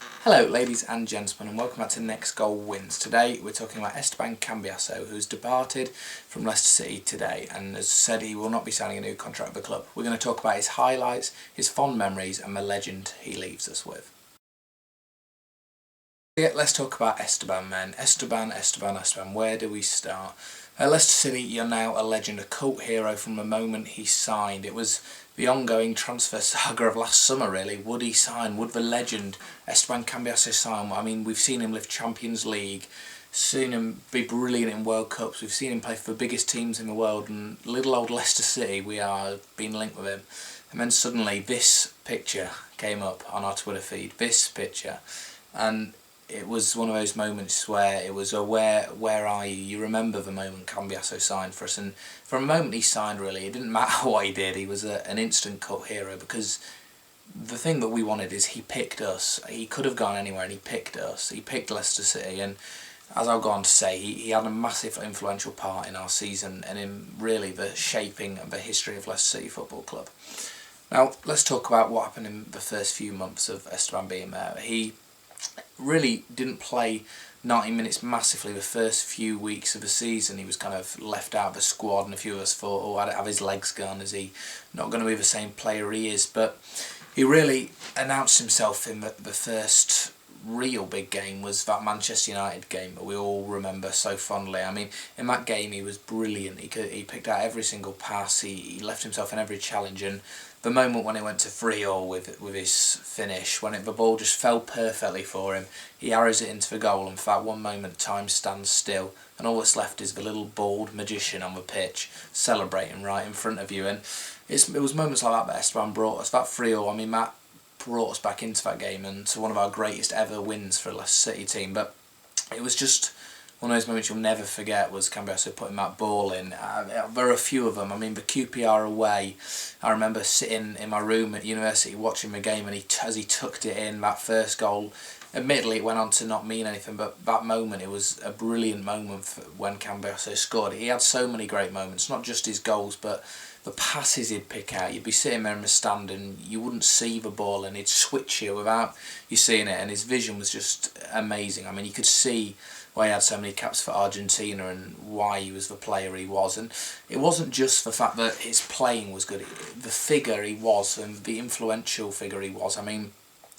Hello ladies and gentlemen, and welcome back to Next Goal Wins. Today we're talking about Esteban Cambiasso, who's departed from Leicester City today and has said he will not be signing a new contract with the club. We're going to talk about his highlights, his fond memories and the legend he leaves us with. Let's talk about Esteban then. Esteban, where do we start? At Leicester City, you're now a legend, a cult hero from the moment he signed. It was the ongoing transfer saga of last summer really. Would he sign? Would the legend Esteban Cambiasso sign? I mean, we've seen him lift Champions League, seen him be brilliant in World Cups, we've seen him play for the biggest teams in the world, and little old Leicester City, we are being linked with him. And then suddenly this picture came up on our Twitter feed, this picture, and it was one of those moments where it was a where are you? You remember the moment Cambiasso signed for us, and from the moment he signed really, it didn't matter what he did, he was an instant cult hero, because the thing that we wanted is he picked us. He could have gone anywhere and he picked us. He picked Leicester City, and as I'll go on to say, he had a massive influential part in our season and in really the shaping of the history of Leicester City Football Club. Now let's talk about what happened in the first few months of Esteban being there. He really didn't play 90 minutes massively the first few weeks of the season. He was kind of left out of the squad, and a few of us thought, oh, I'd have his legs gone, is he not going to be the same player he is? But he really announced himself in the first real big game was that Manchester United game that we all remember so fondly. I mean, in that game he was brilliant. He picked out every single pass, he left himself in every challenge, and the moment when it went to 3-3 with his finish, when the ball just fell perfectly for him, he arrows it into the goal, and for that one moment time stands still, and all that's left is the little bald magician on the pitch celebrating right in front of you. And it was moments like that Esteban brought us. That 3-3, I mean, that brought us back into that game and to one of our greatest ever wins for a Leicester City team. But it was just one of those moments you'll never forget, was Cambiasso putting that ball in. There are a few of them. I mean, the QPR away, I remember sitting in my room at university watching the game, and as he tucked it in, that first goal, admittedly it went on to not mean anything, but that moment, it was a brilliant moment when Cambiasso scored. He had so many great moments, not just his goals, but the passes he'd pick out. You'd be sitting there in the stand and you wouldn't see the ball, and he'd switch you without you seeing it, and his vision was just amazing. I mean, you could see why he had so many caps for Argentina and why he was the player he was. And it wasn't just the fact that his playing was good, the figure he was and the influential figure he was. I mean,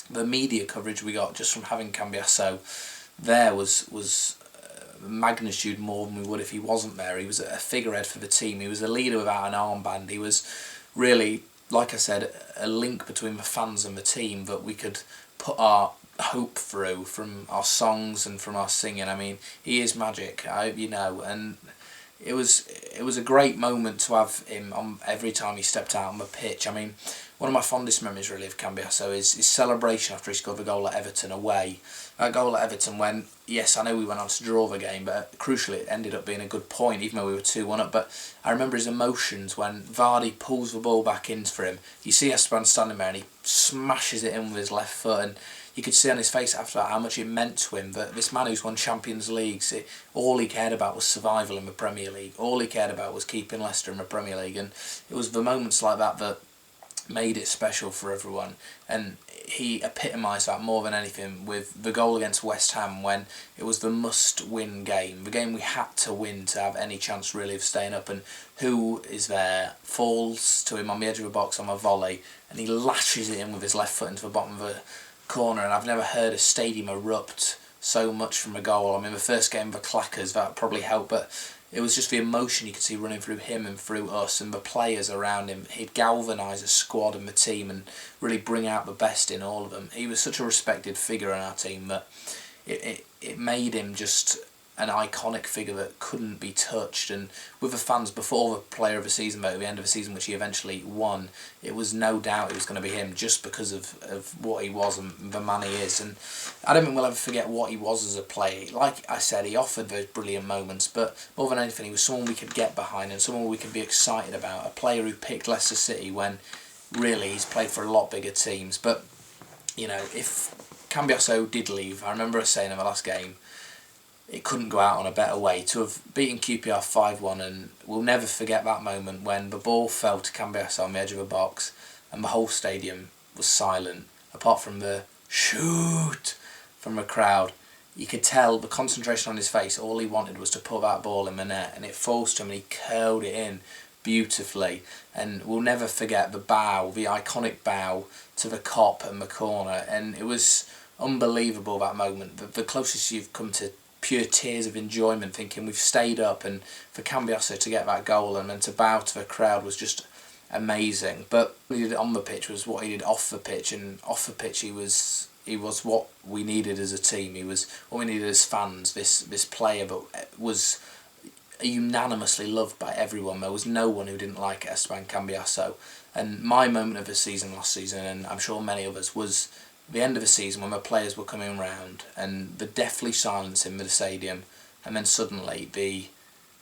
the media coverage we got just from having Cambiasso there was magnitude more than we would if he wasn't there. He was a figurehead for the team. He was a leader without an armband. He was really, like I said, a link between the fans and the team that we could put our hope through from our songs and from our singing. I mean, he is magic, I hope you know, and it was a great moment to have him on every time he stepped out on the pitch. I mean, one of my fondest memories really of Cambiasso is his celebration after he scored the goal at Everton away. That goal at Everton when, yes, I know we went on to draw the game, but crucially it ended up being a good point even though we were 2-1 up. But I remember his emotions when Vardy pulls the ball back in for him. You see Esteban standing there and he smashes it in with his left foot, and you could see on his face after that how much it meant to him that this man who's won Champions Leagues, all he cared about was survival in the Premier League. All he cared about was keeping Leicester in the Premier League, and it was the moments like that that made it special for everyone. And he epitomised that more than anything with the goal against West Ham when it was the must-win game, the game we had to win to have any chance really of staying up. And who is there? Falls to him on the edge of the box on a volley, and he lashes it in with his left foot into the bottom of the corner, and I've never heard a stadium erupt so much from a goal. I mean, the first game, the clackers, that probably helped, but it was just the emotion you could see running through him and through us and the players around him. He'd galvanise a squad and the team and really bring out the best in all of them. He was such a respected figure in our team that it made him just an iconic figure that couldn't be touched. And with the fans, before the player of the season vote at the end of the season, which he eventually won, it was no doubt it was going to be him just because of what he was and the man he is. And I don't think we'll ever forget what he was as a player. Like I said, he offered those brilliant moments, but more than anything, he was someone we could get behind and someone we could be excited about. A player who picked Leicester City when really he's played for a lot bigger teams. But, you know, if Cambiasso did leave, I remember us saying in the last game, it couldn't go out on a better way. To have beaten QPR 5-1, and we'll never forget that moment when the ball fell to Cambiasso on the edge of a box and the whole stadium was silent, apart from the shoot, from a crowd. You could tell the concentration on his face. All he wanted was to put that ball in the net, and it forced him, and he curled it in beautifully. And we'll never forget the bow, the iconic bow to the cop and the corner, and it was unbelievable, that moment. The closest you've come to pure tears of enjoyment, thinking we've stayed up, and for Cambiasso to get that goal and then to bow to the crowd was just amazing. But what he did on the pitch was what he did off the pitch, and off the pitch he was what we needed as a team. He was what we needed as fans. This player that was unanimously loved by everyone. There was no one who didn't like Esteban Cambiasso. And my moment of the season last season, and I'm sure many others, was the end of the season when the players were coming round and the deathly silence in the stadium, and then suddenly the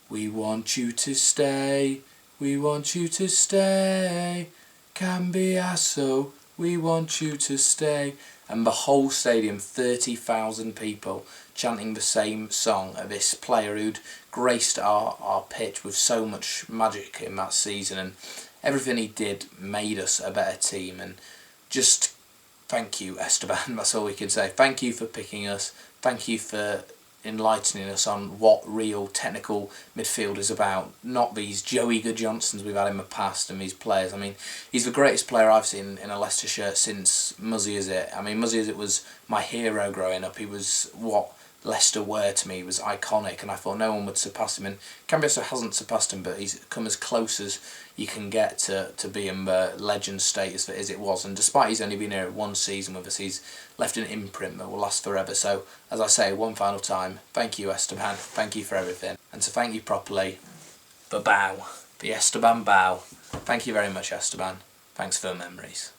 "We want you to stay, we want you to stay, Cambiasso, we want you to stay," and the whole stadium, 30,000 people, chanting the same song of this player who'd graced our pitch with so much magic in that season, and everything he did made us a better team. And just thank you, Esteban, that's all we can say. Thank you for picking us, thank you for enlightening us on what real technical midfield is about, not these Joey Good-Johnsons we've had in the past and these players. I mean, he's the greatest player I've seen in a Leicester shirt since Muzzy Izzet. I mean, Muzzy Izzet was my hero growing up. He was what Leicester were to me. He was iconic, and I thought no one would surpass him, and Cambiasso hasn't surpassed him, but he's come as close as you can get to being the legend status that Izzet was. And despite he's only been here one season with us, he's left an imprint that will last forever. So, as I say, one final time, thank you, Esteban, thank you for everything. And to thank you properly, the bow, the Esteban bow. Thank you very much, Esteban. Thanks for the memories.